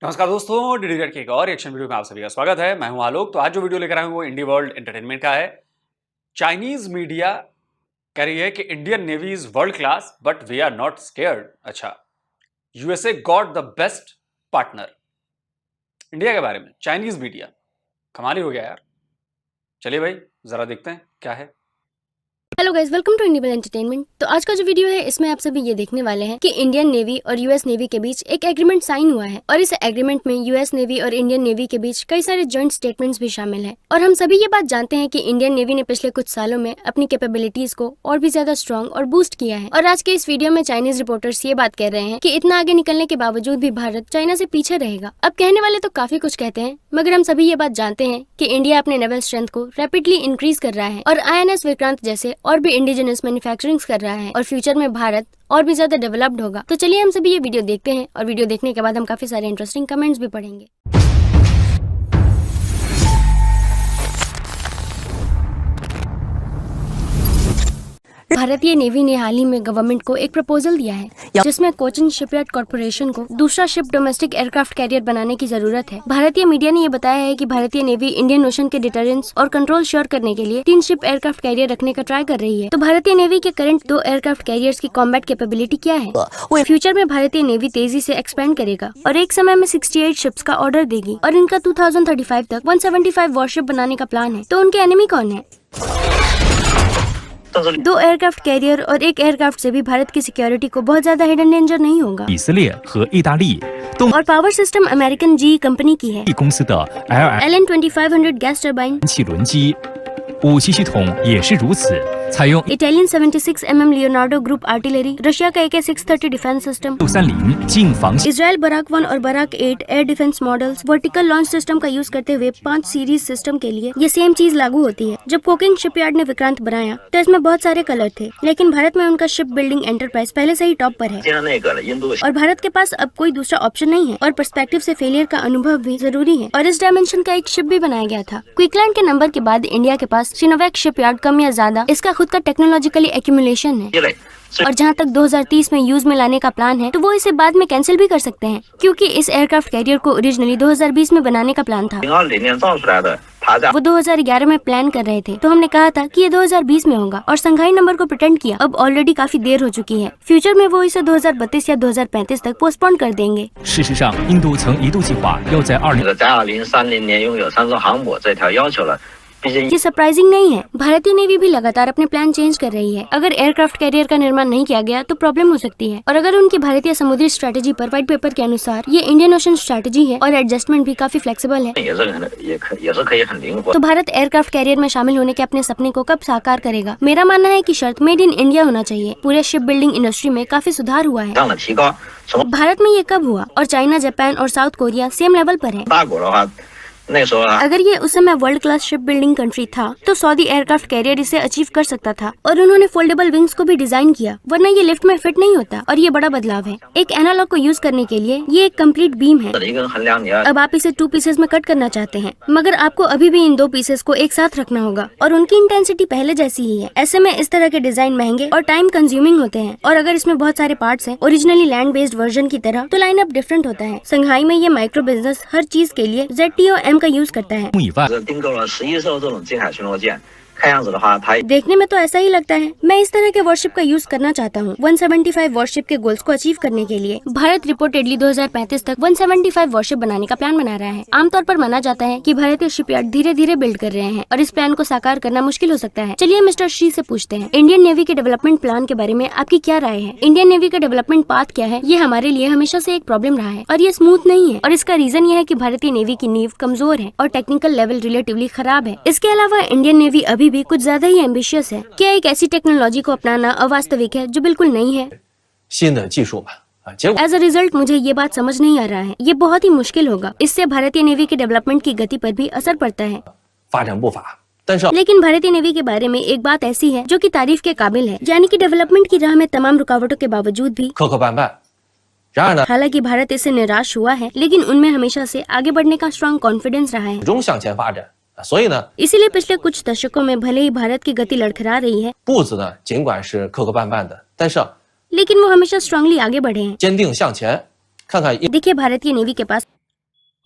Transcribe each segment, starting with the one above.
नमस्कार दोस्तों, डीडीजेड के एक और रिएक्शन वीडियो में आप सभी का स्वागत है। मैं हूं आलोक। तो आज जो वीडियो लेकर आए हैं वो इंडी वर्ल्ड एंटरटेनमेंट का है। चाइनीज मीडिया कह रही है कि Indian navy is world class but we are not scared. अच्छा, USA got the best partner. India के बारे में चाइनीज मीडिया, कमाल ही हो गया यार। चलिए भाई जरा देखते हैं क्या है। Hello guys, welcome to Indian entertainment. तो आज का जो वीडियो है इसमें आप सभी ये देखने वाले हैं कि इंडियन नेवी और यूएस नेवी के बीच एक एग्रीमेंट साइन हुआ है और इस एग्रीमेंट में यूएस नेवी और इंडियन नेवी के बीच कई सारे जॉइंट स्टेटमेंट्स भी शामिल हैं। और हम सभी ये बात जानते हैं कि इंडियन नेवी ने पिछले कुछ सालों में अपनी कैपेबिलिटीज को और भी ज्यादा स्ट्रॉन्ग और बूस्ट किया है। और आज के इस वीडियो में चाइनीज रिपोर्टर्स ये बात कह रहे हैं कि इतना आगे निकलने के बावजूद भी भारत चाइना से पीछे रहेगा। अब कहने वाले तो काफी कुछ कहते हैं, मगर हम सभी ये बात जानते हैं कि इंडिया अपने नेवल स्ट्रेंथ को रैपिडली इंक्रीज कर रहा है और INS विक्रांत जैसे और भी इंडिजिनस मैन्युफैक्चरिंग कर रहा है और फ्यूचर में भारत और भी ज्यादा डेवलप्ड होगा। तो चलिए हम सभी ये वीडियो देखते हैं और वीडियो देखने के बाद हम काफी सारे इंटरेस्टिंग कमेंट्स भी पढ़ेंगे। भारतीय नेवी ने हाल ही में गवर्नमेंट को एक प्रपोजल दिया है जिसमें कोचिन शिपयार्ड कॉर्पोरेशन को दूसरा शिप डोमेस्टिक एयरक्राफ्ट कैरियर बनाने की जरूरत है। भारतीय मीडिया ने ये बताया है कि भारतीय नेवी इंडियन ओशन के डिटरेंस और कंट्रोल श्योर करने के लिए 3 शिप एयरक्राफ्ट कैरियर रखने का ट्राई कर रही है। तो भारतीय नेवी के करंट 2 एयरक्राफ्ट कैरियर्स की कॉम्बैट कैपेबिलिटी क्या है? फ्यूचर में भारतीय नेवी तेजी से एक्सपेंड करेगा और एक समय में 68 शिप्स का ऑर्डर देगी और इनका 2035 तक 175 वॉरशिप बनाने का प्लान है। तो उनके एनिमी कौन है? 2 एयरक्राफ्ट कैरियर और 1 एयरक्राफ्ट से भी भारत की सिक्योरिटी को बहुत ज्यादा हिडन डेंजर नहीं होगा। 以色列和意大利 और power system American GE company की है। 公司的 LN2500 गैस टर्बाइन 气轮机，武器系统也是如此，采用इटालियन 76 mm Leonardo group artillery, Russia का AK-630 defence system, 630近防 Israel Barak 1 और Barak 8 air defence models vertical launch system का यूज करते हुए 5 सीरीज सिस्टम के लिए ये सेम चीज लागू होती है। जब कोकिंग शिपयार्ड ने विक्रांत बनाया तो इसमें बहुत सारे कलर थे, लेकिन भारत में उनका शिप बिल्डिंग एंटरप्राइज पहले से ही टॉप पर है और भारत के पास अब कोई दूसरा ऑप्शन नहीं है और पर्सपेक्टिव से फेलियर का अनुभव भी जरूरी है। और इस डायमेंशन का एक शिप भी बनाया गया था। क्विकलैंड के नंबर के बाद इंडिया के पास शिनोवेक शिपयार्ड कम या ज्यादा इसका खुद का टेक्नोलॉजिकली एक्यूमुलेशन है और जहां तक 2030 में यूज में लाने का प्लान है तो वो इसे बाद में कैंसिल भी कर सकते हैं, क्योंकि इस एयरक्राफ्ट कैरियर को ओरिजिनली 2020 में बनाने का प्लान था। वो 2011 में प्लान कर रहे थे, तो हमने कहा था कि ये 2020 में होगा और संघाई नंबर को प्रिटेंड किया। अब ऑलरेडी काफी देर हो चुकी है। फ्यूचर में वो इसे 2032 या 2035 तक पोस्टपोन कर देंगे। 事实上，印度曾一度计划要在2030年拥有3艘航母这条要求了。 ये सरप्राइजिंग नहीं है। भारतीय नेवी भी लगातार अपने प्लान चेंज कर रही है। अगर एयरक्राफ्ट कैरियर का निर्माण नहीं किया गया तो प्रॉब्लम हो सकती है। और अगर उनकी भारतीय समुद्री स्ट्रेटेजी पर व्हाइट पेपर के अनुसार ये इंडियन ओशन स्ट्रेटेजी है और एडजस्टमेंट भी काफी फ्लेक्सिबल है, तो भारत एयरक्राफ्ट कैरियर में शामिल होने के अपने सपने को कब साकार करेगा? मेरा मानना है कि शर्त मेड इन इंडिया होना चाहिए। पूरे शिप बिल्डिंग इंडस्ट्री में काफी सुधार हुआ है। भारत में ये कब हुआ? और चाइना, जापान और साउथ कोरिया सेम लेवल पर है। अगर ये उस समय world class ship building country था तो सऊदी एयरक्राफ्ट कैरियर इसे अचीव कर सकता था और उन्होंने फोल्डेबल विंग्स को भी डिजाइन किया, वरना ये लिफ्ट में फिट नहीं होता। और ये बड़ा बदलाव है। एक एनालॉग को यूज करने के लिए ये एक कंप्लीट बीम है। अब आप इसे 2 पीसेस में कट करना चाहते हैं, मगर आपको अभी भी इन 2 पीसेस को एक साथ रखना होगा और उनकी इंटेंसिटी पहले जैसी ही है। ऐसे में इस तरह के डिजाइन महंगे और टाइम कंज्यूमिंग होते हैं। और अगर इसमें बहुत सारे पार्ट्स हैं ओरिजिनली लैंड बेस्ड वर्जन की तरह, तो लाइन अप डिफरेंट होता है। संघाई में ये माइक्रो बिजनेस हर चीज के लिए ZTOM का यूज करता है। 以外， 订购了11艘这种近海巡逻舰，看样子的话，它 देखने में तो ऐसा ही लगता है। मैं इस तरह के वॉरशिप का यूज करना चाहता हूँ 175 वॉरशिप के गोल्स को अचीव करने के लिए। भारत रिपोर्टेडली 2035 तक 175 वॉरशिप बनाने का प्लान बना रहा है। आमतौर पर माना जाता है कि भारतीय शिपयार्ड धीरे धीरे बिल्ड कर रहे हैं और इस प्लान को साकार करना मुश्किल हो सकता है। चलिए मिस्टर श्री से पूछते हैं, इंडियन नेवी के डेवलपमेंट प्लान के बारे में आपकी क्या राय है? इंडियन नेवी का डेवलपमेंट पाथ क्या है? ये हमारे लिए हमेशा से एक प्रॉब्लम रहा है और ये स्मूथ नहीं है। और इसका रीजन ये है कि भारतीय नेवी की नींव कमजोर है और टेक्निकल लेवल रिलेटिवली खराब है। इसके अलावा इंडियन नेवी अभी भी कुछ ज्यादा ही एम्बिशियस है। क्या एक ऐसी टेक्नोलॉजी को अपनाना अवास्तविक है जो बिल्कुल नहीं है? 新的技术吧，结果 एज अ रिजल्ट मुझे ये बात समझ नहीं आ रहा है। ये बहुत ही मुश्किल होगा। इससे भारतीय नेवी के डेवलपमेंट की गति पर भी असर पड़ता है। 发展步伐，但是 लेकिन भारतीय नेवी के बारे में एक बात ऐसी है जो कि तारीफ के काबिल है, यानी कि डेवलपमेंट की राह में तमाम रुकावटों के बावजूद भी 磕磕绊绊。然而呢， हालांकि भारत इससे निराश हुआ है, लेकिन उनमें हमेशा से आगे बढ़ने का स्ट्रॉन्ग कॉन्फिडेंस रहा है। 始终向前发展。所以呢， इसीलिए पिछले कुछ दशकों में भले ही भारत की गति लड़खड़ा रही है, 步子呢尽管是磕磕绊绊的，但是 लेकिन वो हमेशा स्ट्रांगली आगे बढ़े हैं। 坚定向前。看看印 देखिए भारतीय नेवी के पास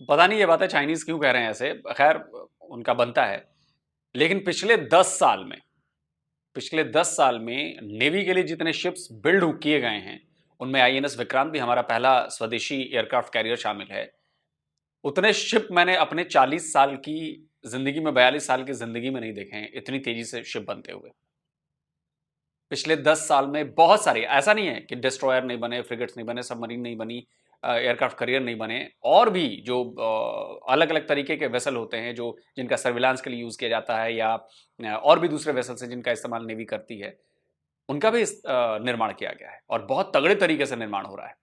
पता नहीं ये बातें चाइनीज क्यों कह रहे हैं ऐसे, खैर उनका बनता है। लेकिन पिछले 10 साल में नेवी के लिए जितने शिप्स बिल्ड किए गए हैं, उनमें आईएनएस विक्रांत भी हमारा पहला स्वदेशी एयरक्राफ्ट कैरियर शामिल है। उतने शिप मैंने अपने 40 साल की जिंदगी में, 42 साल की जिंदगी में नहीं देखे हैं इतनी तेजी से शिप बनते हुए। पिछले 10 साल में बहुत सारे, ऐसा नहीं है कि डिस्ट्रॉयर नहीं बने, फ्रिगेट्स नहीं बने, सबमरीन नहीं बनी, एयरक्राफ्ट कैरियर नहीं बने, और भी जो अलग अलग तरीके के वेसल होते हैं जो जिनका सर्विलांस के लिए यूज किया जाता है, या और भी दूसरे वेसल्स हैं जिनका इस्तेमाल नेवी करती है, उनका भी निर्माण किया गया है और बहुत तगड़े तरीके से निर्माण हो रहा है।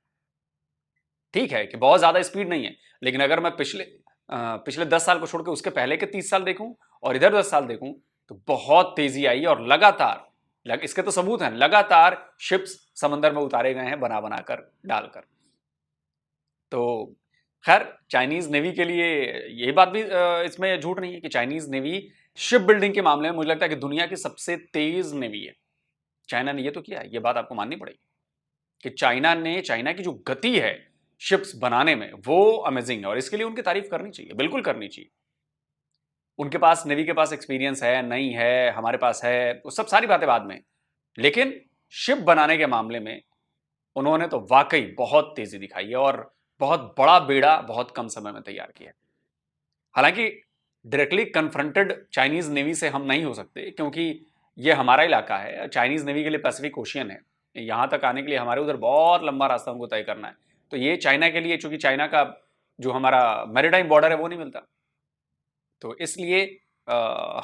ठीक है कि बहुत ज्यादा स्पीड नहीं है, लेकिन अगर मैं पिछले 10 साल को छोड़ के उसके पहले के 30 साल देखूं और इधर 10 साल देखूं, तो बहुत तेजी आई है और लगातार इसके तो सबूत हैं, लगातार शिप्स समंदर में उतारे गए हैं, बना बनाकर डालकर। तो खैर चाइनीज नेवी के लिए ये बात भी इसमें झूठ नहीं है कि चाइनीज नेवी शिप बिल्डिंग के मामले में मुझे लगता है कि दुनिया की सबसे तेज नेवी है। चाइना ने ये तो किया है, ये बात आपको माननी पड़ेगी कि चाइना की जो गति है शिप्स बनाने में वो अमेजिंग है, और इसके लिए उनकी तारीफ करनी चाहिए, बिल्कुल करनी चाहिए। उनके पास, नेवी के पास एक्सपीरियंस है, नहीं है, हमारे पास है, वो सब सारी बातें बाद में, लेकिन शिप बनाने के मामले में उन्होंने तो वाकई बहुत तेजी दिखाई है और बहुत बड़ा बेड़ा बहुत कम समय में तैयार किया है। हालांकि डायरेक्टली कन्फ्रंटेड चाइनीज नेवी से हम नहीं हो सकते, क्योंकि ये हमारा इलाका है। चाइनीज नेवी के लिए पैसिफिक ओशियन है, यहां तक आने के लिए हमारे उधर बहुत लंबा रास्ता हमको तय करना है। तो ये चाइना के लिए, चूंकि चाइना का जो हमारा मैरीटाइम बॉर्डर है वो नहीं मिलता, तो इसलिए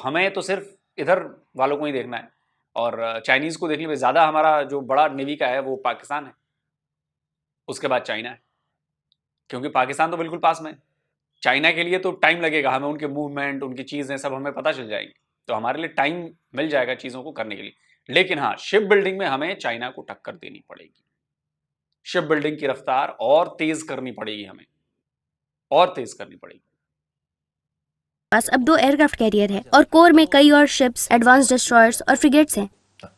हमें तो सिर्फ इधर वालों को ही देखना है, और चाइनीज को देखने में ज्यादा हमारा जो बड़ा नेवी का है वो पाकिस्तान है, उसके बाद चाइना है, क्योंकि पाकिस्तान तो बिल्कुल पास में है। चाइना के लिए तो टाइम लगेगा, हमें उनके मूवमेंट, उनकी चीजें सब हमें पता चल जाएगी, तो हमारे लिए टाइम मिल जाएगा चीजों को करने के लिए। लेकिन हाँ, शिप बिल्डिंग में हमें चाइना को टक्कर देनी पड़ेगी। शिप बिल्डिंग की रफ्तार और तेज करनी पड़ेगी, हमें और तेज करनी पड़ेगी। पास अब 2 एयरक्राफ्ट कैरियर है और कोर में कई और शिप्स, एडवांस डिस्ट्रॉयर्स और फ्रिगेट्स हैं।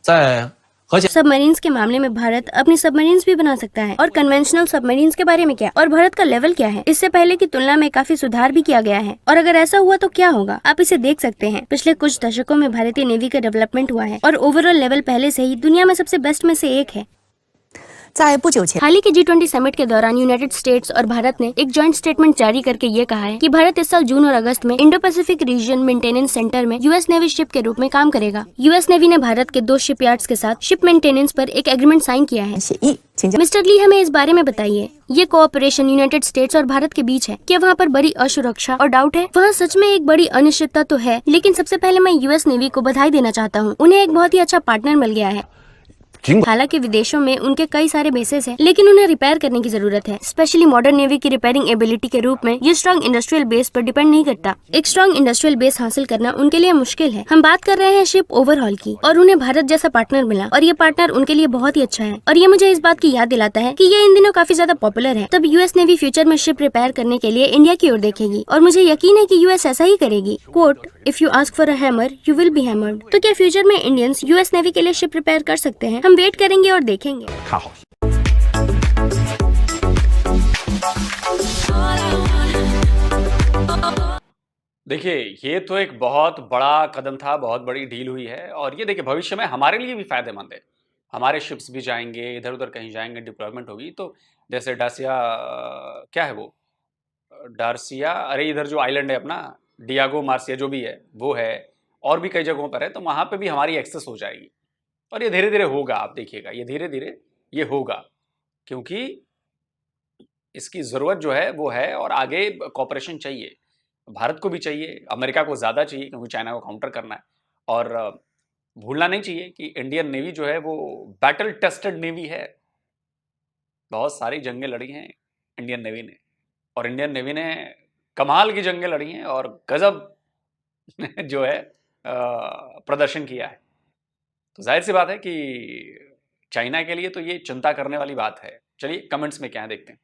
在核潜 सबमरीन्स के मामले में भारत अपनी सबमरीन्स भी बना सकता है। और कन्वेंशनल सबमरीन्स के बारे में क्या, और भारत का लेवल क्या है? इससे पहले की तुलना में काफी सुधार भी किया गया है, और अगर ऐसा हुआ तो क्या होगा, आप इसे देख सकते हैं। पिछले कुछ दशकों में भारतीय नेवी का डेवलपमेंट हुआ है और ओवरऑल लेवल पहले से ही दुनिया में सबसे बेस्ट में से एक है। 在不久前， हाल ही के G20 समिट के दौरान यूनाइटेड स्टेट्स और भारत ने एक जॉइंट स्टेटमेंट जारी करके ये कहा है कि भारत इस साल जून और अगस्त में Indo Pacific region maintenance centre में यूएस नेवी शिप के रूप में काम करेगा। यूएस नेवी ने भारत के 2 शिपयार्ड्स के साथ शिप मेंटेनेंस पर एक एग्रीमेंट साइन किया है। 协议，请教 मिस्टर ली, हमें इस बारे में बताइए, ये कोऑपरेशन यूनाइटेड स्टेट्स और भारत के बीच है, क्या वहाँ पर बड़ी असुरक्षा और डाउट है? वहाँ सच में एक बड़ी अनिश्चितता तो है, लेकिन सबसे पहले मैं यूएस नेवी को बधाई देना चाहता हूँ, उन्हें एक बहुत ही अच्छा पार्टनर मिल गया है। 尽管 हालांकि विदेशों में उनके कई सारे बेसेस हैं, लेकिन उन्हें रिपेयर करने की जरूरत है। स्पेशली मॉडर्न नेवी की रिपेयरिंग एबिलिटी के रूप में ये स्ट्रॉन्ग इंडस्ट्रियल बेस पर डिपेंड नहीं करता। एक स्ट्रॉन्ग इंडस्ट्रियल बेस हासिल करना उनके लिए मुश्किल है। हम बात कर रहे हैं शिप ओवरहॉल की, और उन्हें भारत जैसा पार्टनर मिला, और ये पार्टनर उनके लिए बहुत ही अच्छा है। और ये मुझे इस बात की याद दिलाता है कि ये इन दिनों काफी ज्यादा पॉपुलर है। तब यूएस नेवी फ्यूचर में शिप रिपेयर करने के लिए इंडिया की ओर देखेगी, और मुझे यकीन है कि यूएस ऐसा ही करेगी। Quote, if you ask for a hammer you will be hammered. तो क्या फ्यूचर में इंडियंस यूएस नेवी के लिए शिप रिपेयर कर सकते हैं? हम वेट करेंगे और देखेंगे। 看好。 देखिए, ये तो एक बहुत बड़ा कदम था, बहुत बड़ी डील हुई है, और ये देखिए भविष्य में हमारे लिए भी फायदेमंद है। हमारे शिप्स भी जाएंगे, इधर उधर कहीं जाएंगे, डिप्लॉयमेंट होगी, तो जैसे डासिया, क्या है वो, डार्सिया, अरे इधर जो आइलैंड है अपना, डियागो मार्सिया जो भी है वो है, और भी कई जगहों पर है, तो वहाँ पे भी हमारी एक्सेस हो जाएगी। और ये धीरे धीरे होगा, आप देखिएगा, ये धीरे धीरे ये होगा, क्योंकि इसकी ज़रूरत जो है वो है, और आगे कॉपरेशन चाहिए, भारत को भी चाहिए, अमेरिका को ज़्यादा चाहिए, क्योंकि चाइना को काउंटर करना है। और भूलना नहीं चाहिए कि इंडियन नेवी जो है वो बैटल टेस्टेड नेवी है। बहुत सारी जंगें लड़ी हैं इंडियन नेवी ने, और इंडियन नेवी ने कमाल की जंगें लड़ी हैं, और गजब जो है प्रदर्शन किया है। तो जाहिर सी बात है कि चाइना के लिए तो ये चिंता करने वाली बात है। चलिए कमेंट्स में क्या है देखते हैं।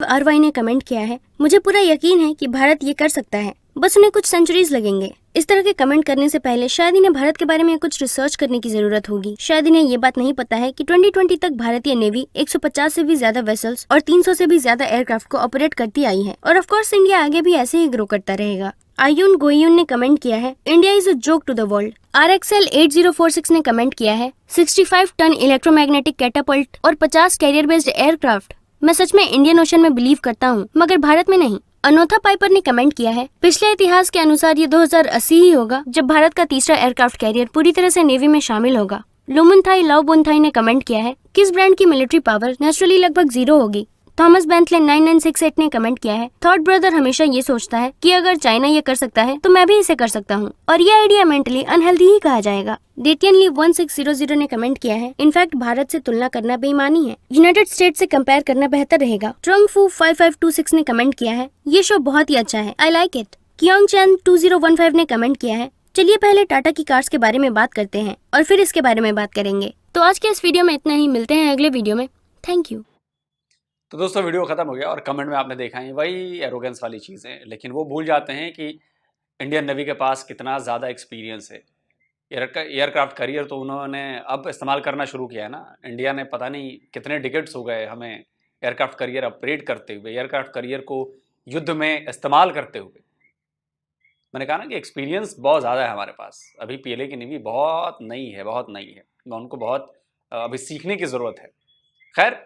आरवाई ने कमेंट किया है, मुझे पूरा यकीन है कि भारत ये कर सकता है। बस उन्हें कुछ सेंचुरीज लगेंगे। इस तरह के कमेंट करने से पहले शायद इन्हें भारत के बारे में कुछ रिसर्च करने की जरूरत होगी। शायद इन्हें ये बात नहीं पता है कि 2020 तक भारतीय नेवी 150 से भी ज्यादा वेसल्स और 300 से भी ज्यादा एयरक्राफ्ट को ऑपरेट करती आई है और ऑफ कोर्स इंडिया आगे भी ऐसे ही ग्रो करता रहेगा। आयुन गोयुन ने कमेंट किया है, India is a joke to the world. RXL 8046 ने कमेंट किया है, 65 टन इलेक्ट्रोमैग्नेटिक कैटापल्ट और 50 कैरियर बेस्ड एयरक्राफ्ट। मैं सच में इंडियन ओशन में बिलीव करता हूँ, मगर भारत में नहीं। अनोथा पाइपर ने कमेंट किया है, पिछले इतिहास के अनुसार ये 2080 ही होगा जब भारत का तीसरा एयरक्राफ्ट कैरियर पूरी तरह से नेवी में शामिल होगा। लुमुनथाई लाओबुनथाई ने कमेंट किया है, किस ब्रांड की मिलिट्री पावर नेचुरली लगभग 0 होगी। थॉमस बेंथले 9968 ने कमेंट किया है, थॉट ब्रदर हमेशा ये सोचता है कि अगर चाइना ये कर सकता है तो मैं भी इसे कर सकता हूँ और ये आइडिया मेंटली अनहेल्दी ही कहा जाएगा। डेटियनली 1600 ने कमेंट किया है, इनफैक्ट भारत से तुलना करना बेईमानी है, यूनाइटेड स्टेट्स से कंपेयर करना बेहतर रहेगा। ट्रंगफू 5526 ने कमेंट किया है, ये शो बहुत ही अच्छा है, आई लाइक इट। कियोंग चैन 2015 ने कमेंट किया है, चलिए पहले टाटा की कार्स के बारे में बात करते हैं और फिर इसके बारे में बात करेंगे। तो आज के इस वीडियो में इतना ही, मिलते हैं अगले वीडियो में। Thank you. तो दोस्तों वीडियो खत्म हो गया और कमेंट में आपने देखा है वही एरोगेंस वाली चीज़ें, लेकिन वो भूल जाते हैं कि इंडियन नेवी के पास कितना ज़्यादा एक्सपीरियंस है। एयरक्राफ्ट करियर तो उन्होंने अब इस्तेमाल करना शुरू किया है ना। इंडिया ने पता नहीं कितने डिकेट्स हो गए हमें एयरक्राफ्ट करियर अपग्रेड करते हुए, एयरक्राफ्ट करियर को युद्ध में इस्तेमाल करते हुए। मैंने कहा ना कि एक्सपीरियंस बहुत ज़्यादा है हमारे पास। अभी पीएलए की नेवी बहुत नई है, बहुत नई है, उनको बहुत अभी सीखने की ज़रूरत है। खैर,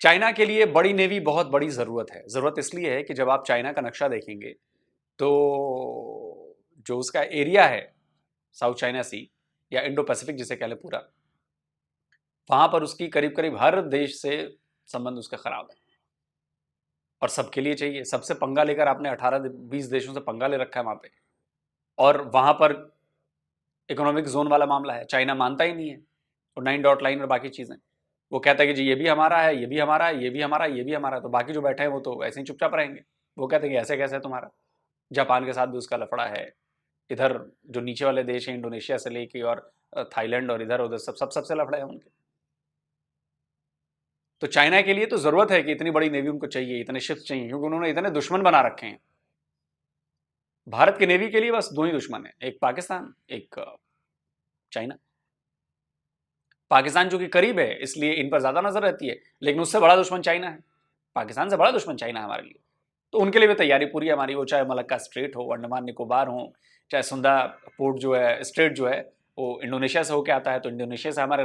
चाइना के लिए बड़ी नेवी बहुत बड़ी ज़रूरत है। ज़रूरत इसलिए है कि जब आप चाइना का नक्शा देखेंगे तो जो उसका एरिया है साउथ चाइना सी या इंडो पैसिफिक जिसे कह लें पूरा, वहाँ पर उसकी करीब करीब हर देश से संबंध उसका ख़राब है और सबके लिए चाहिए। सबसे पंगा लेकर आपने 18-20 देशों से पंगा ले रखा है वहाँ पे, और वहाँ पर इकोनॉमिक जोन वाला मामला है। चाइना मानता ही नहीं है, और 9 डॉट लाइन और बाकी चीज़ें। वो कहता है कि जी ये भी हमारा है, ये भी हमारा है, ये भी हमारा है, ये भी हमारा है। तो बाकी जो बैठे हैं वो तो ऐसे ही चुपचाप रहेंगे। वो कहते हैं कि ऐसे कैसे है तुम्हारा। जापान के साथ भी उसका लफड़ा है। इधर जो नीचे वाले देश हैं इंडोनेशिया से लेके और थाईलैंड और इधर उधर सबसे लफड़े हैं उनके। तो चाइना के लिए तो ज़रूरत है कि इतनी बड़ी नेवी उनको चाहिए, इतने शिप्स चाहिए, क्योंकि उन्होंने इतने दुश्मन बना रखे हैं। भारत की नेवी के लिए बस 2 ही दुश्मन है, एक पाकिस्तान, एक चाइना। पाकिस्तान जो कि करीब है इसलिए इन पर ज़्यादा नज़र रहती है, लेकिन उससे बड़ा दुश्मन चाइना है। पाकिस्तान से बड़ा दुश्मन चाइना है हमारे लिए। तो उनके लिए भी तैयारी पूरी है हमारी, वो चाहे मलक्का स्ट्रेट हो, अंडमान निकोबार हो, चाहे सुंदा पोर्ट जो है, स्ट्रेट जो है वो इंडोनेशिया से होकर आता है, तो इंडोनेशिया से हमारे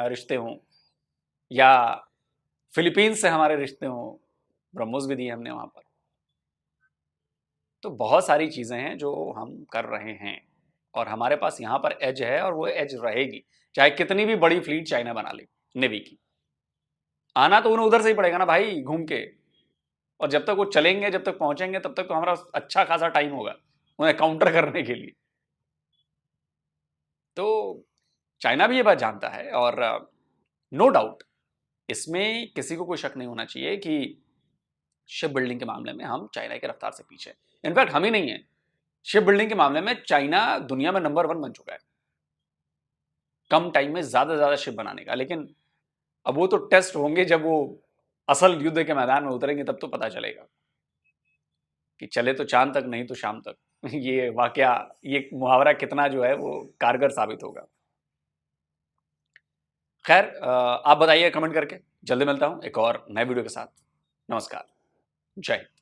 रिश्ते हों, या फिलीपींस से हमारे रिश्ते हों, ब्रह्मोस भी दिए हमने वहाँ पर। तो बहुत सारी चीज़ें हैं जो हम कर रहे हैं और हमारे पास यहाँ पर एज है और वो एज रहेगी, चाहे कितनी भी बड़ी फ्लीट चाइना बना ले नेवी की। आना तो उन्हें उधर से ही पड़ेगा ना भाई, घूम के। और जब तक वो चलेंगे, जब तक पहुंचेंगे, तब तक तो हमारा अच्छा खासा टाइम होगा उन्हें काउंटर करने के लिए। तो चाइना भी ये बात जानता है और नो डाउट इसमें किसी को कोई शक नहीं होना चाहिए कि शिप बिल्डिंग के मामले में हम चाइना की रफ्तार से पीछे। इनफैक्ट हम ही नहीं है, शिप बिल्डिंग के मामले में चाइना दुनिया में नंबर 1 बन चुका है, कम टाइम में ज्यादा शिप बनाने का। लेकिन अब वो तो टेस्ट होंगे जब वो असल युद्ध के मैदान में उतरेंगे, तब तो पता चलेगा कि चले तो चांद तक, नहीं तो शाम तक। ये वाकया, ये मुहावरा कितना जो है वो कारगर साबित होगा। खैर, आप बताइए कमेंट करके। जल्दी मिलता हूं एक और नए वीडियो के साथ। नमस्कार, जय हिंद।